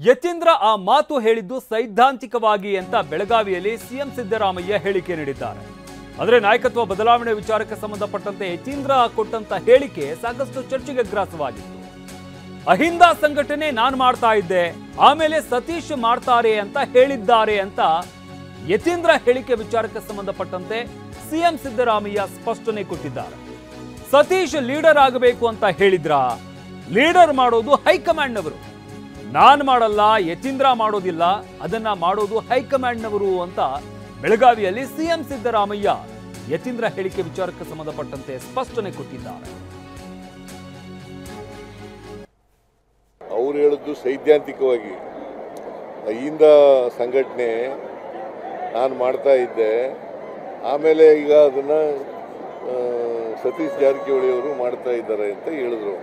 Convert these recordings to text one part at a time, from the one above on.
ಯತೀಂದ್ರ ಆ ಮಾತು ಹೇಳಿದ್ದು ಸೈದ್ಧಾಂತಿಕವಾಗಿ ಅಂತ ಬೆಳಗಾವಿಯಲ್ಲಿ ಸಿಎಂ ಸಿದ್ದರಾಮಯ್ಯ ಹೇಳಿಕೆ ನೀಡಿದ್ದಾರೆ. ಆದರೆ ನಾಯಕತ್ವ ಬದಲಾವಣೆ ವಿಚಾರಕ್ಕೆ ಸಂಬಂಧಪಟ್ಟಂತೆ ಯತೀಂದ್ರ ಕೊಟ್ಟಂತ ಹೇಳಿಕೆ ಸಾಕಷ್ಟು ಚರ್ಚೆಗೆ ಗ್ರಾಸವಾಗಿತ್ತು. ಅಹಿಂದ ಸಂಘಟನೆ ನಾನು ಮಾಡ್ತಾ ಇದ್ದೆ, ಆಮೇಲೆ ಸತೀಶ್ ಮಾಡ್ತಾರೆ ಅಂತ ಹೇಳಿದ್ದಾರೆ ಅಂತ ಯತೀಂದ್ರ ಹೇಳಿಕೆ ವಿಚಾರಕ್ಕೆ ಸಂಬಂಧಪಟ್ಟಂತೆ ಸಿಎಂ ಸಿದ್ದರಾಮಯ್ಯ ಸ್ಪಷ್ಟನೆ ಕೊಟ್ಟಿದ್ದಾರೆ. ಸತೀಶ್ ಲೀಡರ್ ಆಗಬೇಕು ಅಂತ ಹೇಳಿದ್ರ, ಲೀಡರ್ ಮಾಡೋದು ಹೈಕಮಾಂಡ್ನವರು, ನಾನು ಮಾಡಲ್ಲ, ಯತೀಂದ್ರ ಮಾಡೋದಿಲ್ಲ, ಅದನ್ನ ಮಾಡೋದು ಹೈಕಮಾಂಡ್ನವರು ಅಂತ ಬೆಳಗಾವಿಯಲ್ಲಿ ಸಿಎಂ ಸಿದ್ದರಾಮಯ್ಯ ಯತೀಂದ್ರ ಹೇಳಿಕೆ ವಿಚಾರಕ್ಕೆ ಸಂಬಂಧಪಟ್ಟಂತೆ ಸ್ಪಷ್ಟನೆ ಕೊಟ್ಟಿದ್ದಾರೆ. ಅವರು ಹೇಳಿದ್ದು ಸೈದ್ಧಾಂತಿಕವಾಗಿ ಅಹಿಂದ ಸಂಘಟನೆ ನಾನು ಮಾಡ್ತಾ ಇದ್ದೆ, ಆಮೇಲೆ ಈಗ ಅದನ್ನ ಸತೀಶ್ ಜಾರಕಿಹೊಳಿ ಅವರು ಮಾಡ್ತಾ ಇದ್ದಾರೆ ಅಂತ ಹೇಳಿದ್ರು.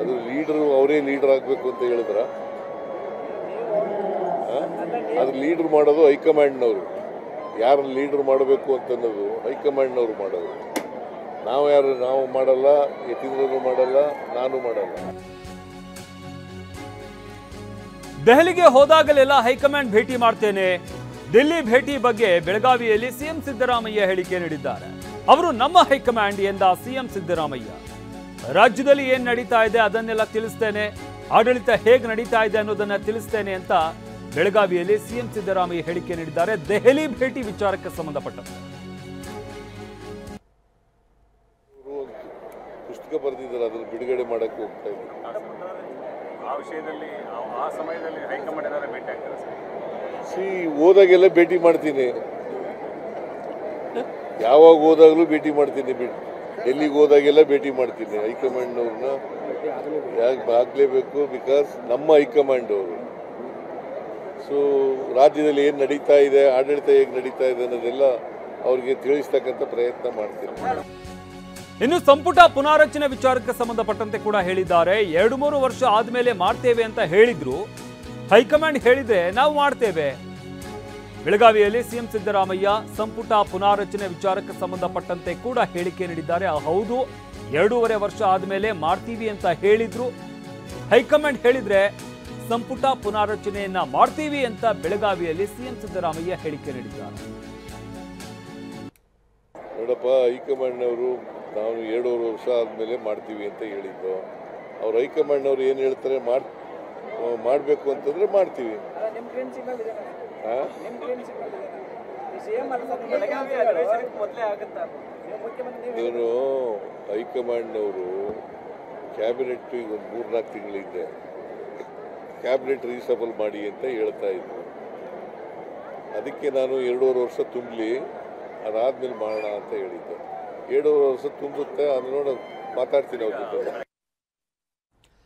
ಅದು ಲೀಡರ್, ಅವರೇ ಲೀಡರ್ ಆಗಬೇಕು ಅಂತ ಹೇಳಿದ್ರ? ಅದು ಲೀಡರ್ ಮಾಡೋದು ಹೈಕಮಾಂಡ್ನವರು. ಯಾರು ಲೀಡರ್ ಮಾಡಬೇಕು ಅಂತನ್ನೋದು ಹೈಕಮಾಂಡ್ನವರು ಮಾಡೋದು. ನಾವು ಮಾಡಲ್ಲ, ಯತೀಂದ್ರನು ಮಾಡಲ್ಲ, ನಾನು ಮಾಡಲ್ಲ. ದೆಹಲಿಗೆ ಹೋದಾಗಲೆಲ್ಲ ಹೈಕಮಾಂಡ್ ಭೇಟಿ ಮಾಡ್ತೇನೆ. ದಿಲ್ಲಿ ಭೇಟಿ ಬಗ್ಗೆ ಬೆಳಗಾವಿಯಲ್ಲಿ ಸಿಎಂ ಸಿದ್ದರಾಮಯ್ಯ ಹೇಳಿಕೆ ನೀಡಿದ್ದಾರೆ. ಅವರು ನಮ್ಮ ಹೈಕಮಾಂಡ್ ಎಂದ ಸಿಎಂ ಸಿದ್ದರಾಮಯ್ಯ. ರಾಜ್ಯದಲ್ಲಿ ಏನ್ ನಡೀತಾ ಇದೆ ಅದನ್ನೆಲ್ಲ ತಿಳಿಸ್ತೇನೆ, ಆಡಳಿತ ಹೇಗೆ ನಡೀತಾ ಇದೆ ಅನ್ನೋದನ್ನ ತಿಳಿಸ್ತೇನೆ ಅಂತ ಬೆಳಗಾವಿಯಲ್ಲಿ ಸಿಎಂ ಸಿದ್ದರಾಮಯ್ಯ ಹೇಳಿಕೆ ನೀಡಿದ್ದಾರೆ. ದೆಹಲಿ ಭೇಟಿ ವಿಚಾರಕ್ಕೆ ಸಂಬಂಧಪಟ್ಟಂತೆ ಪುಸ್ತಕ ಬರೆದಿದ್ದಾರೆ, ಅದನ್ನು ಬಿಡುಗಡೆ ಮಾಡಕ್ಕೆ ಹೋಗ್ತಾ ಇದ್ದಾರೆ. ಹೋದಾಗೆಲ್ಲ ಭೇಟಿ ಮಾಡ್ತೀನಿ, ಯಾವಾಗ ಹೋದಾಗಲೂ ಭೇಟಿ ಮಾಡ್ತೀನಿ. ಡೆಲ್ಲಿಗೆ ಹೋದಾಗೆಲ್ಲ ಭೇಟಿ ಮಾಡ್ತೀನಿ. ಹೈಕಮಾಂಡ್ನವ್ರನ್ನ ಯಾಕೆ ಆಗಲೇಬೇಕು, ಬಿಕಾಸ್ ನಮ್ಮ ಹೈಕಮಾಂಡ್ ಅವರು. ಸೊ ರಾಜ್ಯದಲ್ಲಿ ಏನು ನಡೀತಾ ಇದೆ, ಆಡಳಿತ ಹೇಗೆ ನಡೀತಾ ಇದೆ ಅನ್ನೋದೆಲ್ಲ ಅವ್ರಿಗೆ ತಿಳಿಸ್ತಕ್ಕಂಥ ಪ್ರಯತ್ನ ಮಾಡ್ತೀನಿ. ಇನ್ನು ಸಂಪುಟ ಪುನಾರಚನೆ ವಿಚಾರಕ್ಕೆ ಸಂಬಂಧಪಟ್ಟಂತೆ ಕೂಡ ಹೇಳಿದ್ದಾರೆ. 2-3 ವರ್ಷ ಆದ್ಮೇಲೆ ಮಾಡ್ತೇವೆ ಅಂತ ಹೇಳಿದ್ರು, ಹೈಕಮಾಂಡ್ ಹೇಳಿದ್ರೆ ನಾವು ಮಾಡ್ತೇವೆ. ಬೆಳಗಾವಿಯಲ್ಲಿ ಸಿಎಂ ಸಿದ್ದರಾಮಯ್ಯ ಸಂಪುಟ ಪುನಾರಚನೆ ವಿಚಾರಕ್ಕೆ ಸಂಬಂಧಪಟ್ಟಂತೆ ಕೂಡ ಹೇಳಿಕೆ ನೀಡಿದ್ದಾರೆ. ಹೌದು, 2.5 ವರ್ಷ ಆದ್ಮೇಲೆ ಮಾಡ್ತೀವಿ ಅಂತ ಹೇಳಿದ್ರು, ಹೈಕಮಾಂಡ್ ಹೇಳಿದ್ರೆ ಸಂಪುಟ ಪುನಾರಚನೆಯನ್ನ ಮಾಡ್ತೀವಿ ಅಂತ ಬೆಳಗಾವಿಯಲ್ಲಿ ಸಿಎಂ ಸಿದ್ದರಾಮಯ್ಯ ಹೇಳಿಕೆ ನೀಡಿದ್ದಾರೆ. ನೋಡಪ್ಪ, ಹೈಕಮಾಂಡ್ನವರು ನಾವು 2.5 ವರ್ಷ ಆದ್ಮೇಲೆ ಮಾಡ್ತೀವಿ ಅಂತ ಹೇಳಿದ್ದು. ಅವ್ರು ಹೈಕಮಾಂಡ್ನವ್ರು ಏನು ಹೇಳ್ತಾರೆ ಮಾಡಬೇಕು ಅಂತಂದ್ರೆ ಮಾಡ್ತೀವಿ. ಏನು ಹೈಕಮಾಂಡ್ನವರು ಕ್ಯಾಬಿನೆಟ್ ಈಗ ಒಂದು 3-4 ತಿಂಗಳಿಂದ ಕ್ಯಾಬಿನೆಟ್ ರೀಸಬಲ್ ಮಾಡಿ ಅಂತ ಹೇಳ್ತಾ ಇದ್ರು. ಅದಕ್ಕೆ ನಾನು 2.5 ವರ್ಷ ತುಂಬಲಿ, ಅದಾದ್ಮೇಲೆ ಮಾಡೋಣ ಅಂತ ಹೇಳಿದ್ದೆ. 2.5 ವರ್ಷ ತುಂಬುತ್ತೆ, ಅದನ್ನ ನೋಡಿ ಮಾತಾಡ್ತೀನಿ ಅವ್ರ ಜೊತೆ.